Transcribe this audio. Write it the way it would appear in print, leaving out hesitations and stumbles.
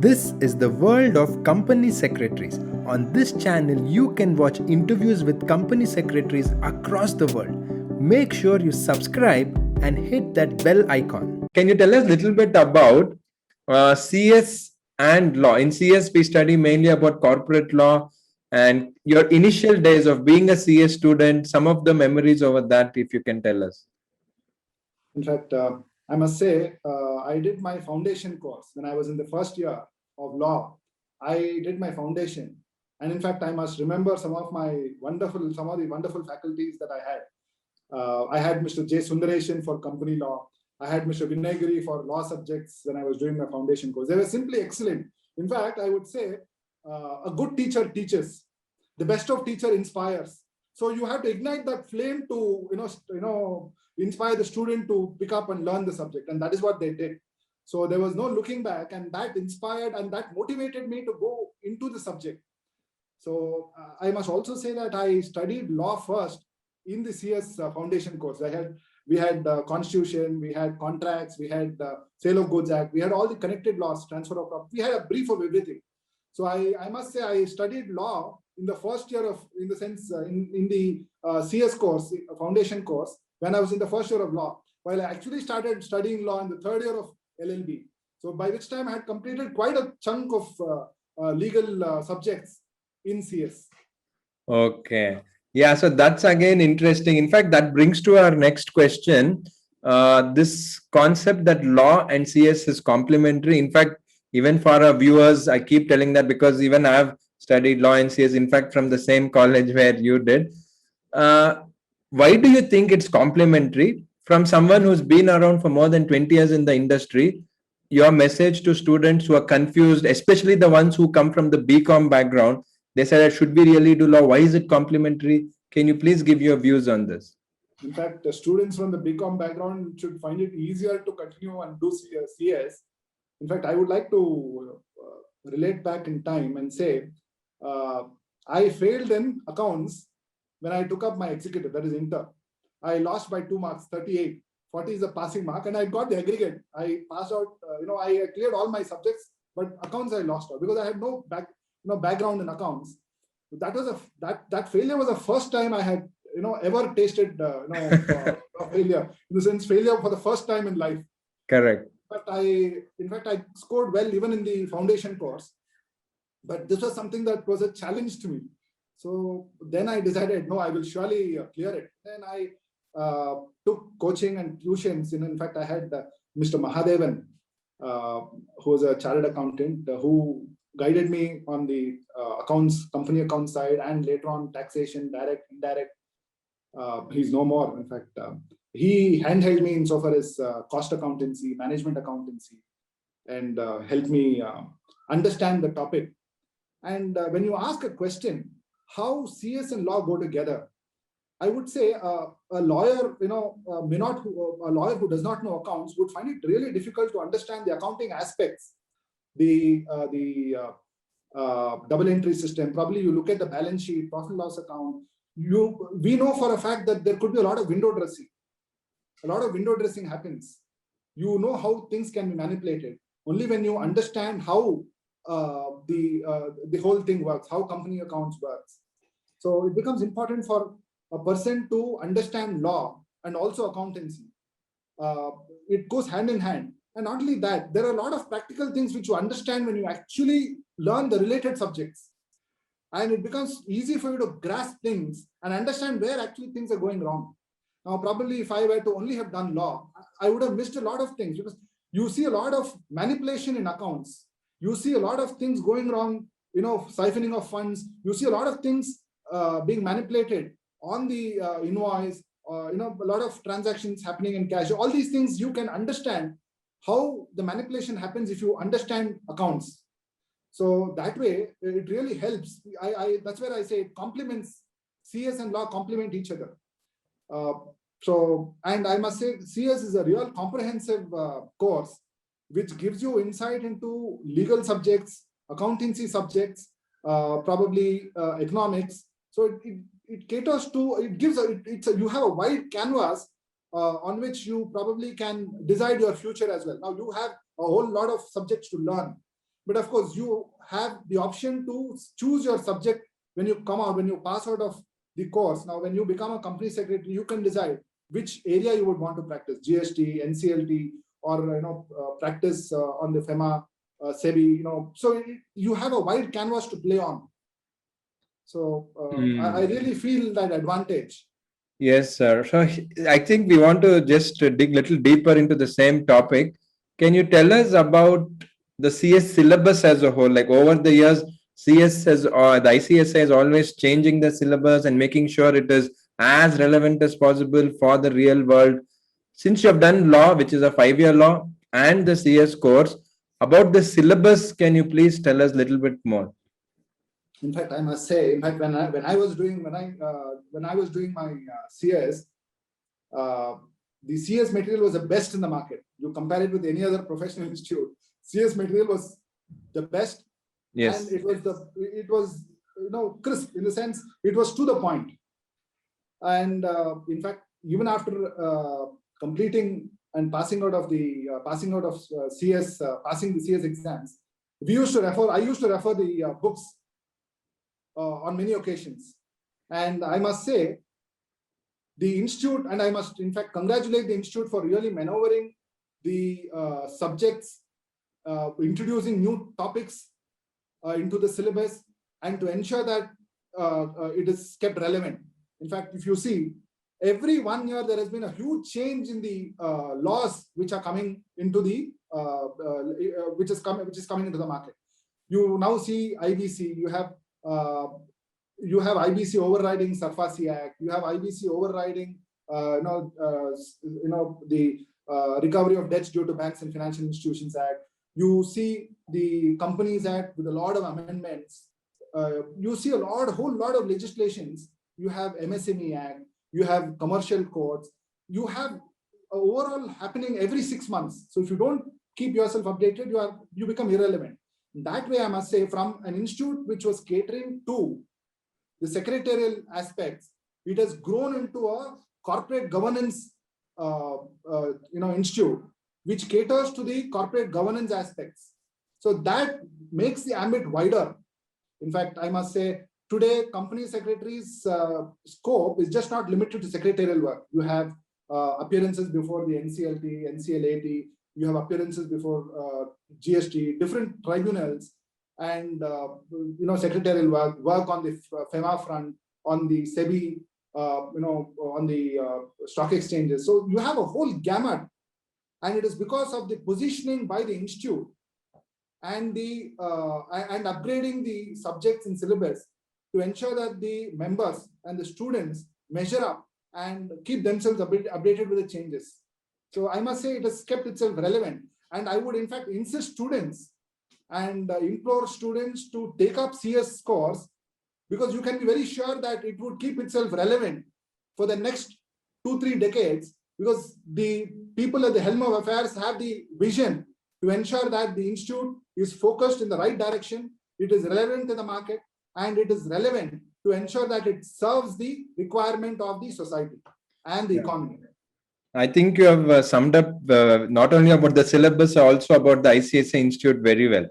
This is the world of company secretaries. On this channel, you can watch interviews with company secretaries across the world. Make sure you subscribe and hit that bell icon. Can you tell us a little bit about CS and law? In CS, we study mainly about corporate law and your initial days of being a CS student, some of the memories over that, if you can tell us. In fact, I must say, I did my foundation course when I was in the first year of law. I did my foundation. And in fact, I must remember some of the wonderful faculties that I had. I had Mr. J. Sundareshan for company law. I had Mr. Vinayagiri for law subjects when I was doing my foundation course. They were simply excellent. In fact, I would say a good teacher teaches. The best of teacher inspires. So you have to ignite that flame to inspire the student to pick up and learn the subject, and that is what they did. So there was no looking back, and that inspired and that motivated me to go into the subject. So I must also say that I studied law first in the CS foundation course. We had constitution, we had contracts, we had sale of goods act, we had all the connected laws, transfer of property. We had a brief of everything. So I must say I studied law in the first year of, in the CS course, foundation course, when I was in the first year of law, while I actually started studying law in the third year of LLB. So by which time I had completed quite a chunk of legal subjects in CS. Okay. Yeah, so that's again interesting. In fact, that brings to our next question. This concept that law and CS is complementary. In fact, even for our viewers, I keep telling that because even I have studied law and CS, in fact, from the same college where you did. Why do you think it's complementary? From someone who's been around for more than 20 years in the industry, your message to students who are confused, especially the ones who come from the BCom background, they said, should we really do law? Why is it complementary? Can you please give your views on this? In fact, the students from the BCom background should find it easier to continue and do CS. In fact, I would like to relate back in time and say, I failed in accounts when I took up my executive, that is inter. I lost by 2 marks, 38. 40 is a passing mark, and I got the aggregate. I passed out, I cleared all my subjects, but accounts I lost out because I had no background in accounts. That was that failure was the first time I had ever tasted failure, in the sense failure for the first time in life. Correct. But I scored well even in the foundation course. But this was something that was a challenge to me. So then I decided, no, I will surely clear it. Then I took coaching and tuitions. In fact, I had Mr. Mahadevan, who was a chartered accountant, who guided me on the accounts, company account side, and later on taxation, direct, indirect. He's no more. In fact, he handheld me insofar as cost accountancy, management accountancy, and helped me understand the topic. And when you ask a question, how CS and law go together, I would say a lawyer, a lawyer who does not know accounts would find it really difficult to understand the accounting aspects, the double entry system. Probably you look at the balance sheet, profit and loss account. We know for a fact that there could be a lot of window dressing. A lot of window dressing happens. You know how things can be manipulated only when you understand how the whole thing works, how company accounts works. So it becomes important for a person to understand law and also accountancy. It goes hand in hand. And not only that, there are a lot of practical things which you understand when you actually learn the related subjects. And it becomes easy for you to grasp things and understand where actually things are going wrong. Now, probably if I were to only have done law, I would have missed a lot of things because you see a lot of manipulation in accounts. You see a lot of things going wrong, siphoning of funds. You see a lot of things being manipulated on the invoice, a lot of transactions happening in cash. All these things you can understand how the manipulation happens if you understand accounts. So that way, it really helps. That's where I say it complements, CS and law complement each other. And I must say, CS is a real comprehensive course, which gives you insight into legal subjects, accountancy subjects, probably economics. So it caters to, you have a wide canvas on which you probably can decide your future as well. Now you have a whole lot of subjects to learn. But of course, you have the option to choose your subject when you come out, when you pass out of the course. Now, when you become a company secretary, you can decide which area you would want to practice: GST, NCLT, or practice on the FEMA, SEBI. So you have a wide canvas to play on. So I really feel that advantage. Yes, sir. So I think we want to just dig a little deeper into the same topic. Can you tell us about the CS syllabus as a whole? Like over the years, CS has or the ICSI is always changing the syllabus and making sure it is as relevant as possible for the real world. Since you have done law, which is a 5-year law, and the CS course, about the syllabus, can you please tell us a little bit more? In fact, I must say, when I was doing my CS, the CS material was the best in the market. You compare it with any other professional institute, CS material was the best. Yes. And it was crisp, in the sense it was to the point. And in fact, even after completing and passing the CS exams, I used to refer the books on many occasions. And I must say, the institute, and I must in fact congratulate the institute for really maneuvering the subjects, introducing new topics into the syllabus, and to ensure that it is kept relevant. In fact, if you see, every 1 year there has been a huge change in the laws which are coming into the which is coming into the market. You now see IBC. You have IBC overriding Sarfasi Act. You have IBC overriding the Recovery of Debts Due to Banks and Financial Institutions Act. You see the Companies Act with a lot of amendments. You see whole lot of legislations. You have MSME Act. You have commercial codes. You have overall happening every 6 months. So if you don't keep yourself updated, you become irrelevant. That way, I must say, from an institute which was catering to the secretarial aspects, it has grown into a corporate governance institute which caters to the corporate governance aspects. So that makes the ambit wider. In fact, I must say, today company secretaries' scope is just not limited to secretarial work. You have appearances before the NCLT, NCLAT. You have appearances before GST, different tribunals, and secretarial work on the FEMA front, on the SEBI, on the stock exchanges. So you have a whole gamut, and it is because of the positioning by the institute and and upgrading the subjects in syllabus to ensure that the members and the students measure up and keep themselves updated with the changes. So I must say it has kept itself relevant. And I would in fact insist students and implore students to take up CS course, because you can be very sure that it would keep itself relevant for the next 2-3 decades, because the people at the helm of affairs have the vision to ensure that the institute is focused in the right direction, it is relevant to the market, and it is relevant to ensure that it serves the requirement of the society and the economy. I think you have summed up not only about the syllabus, also about the ICSI Institute very well.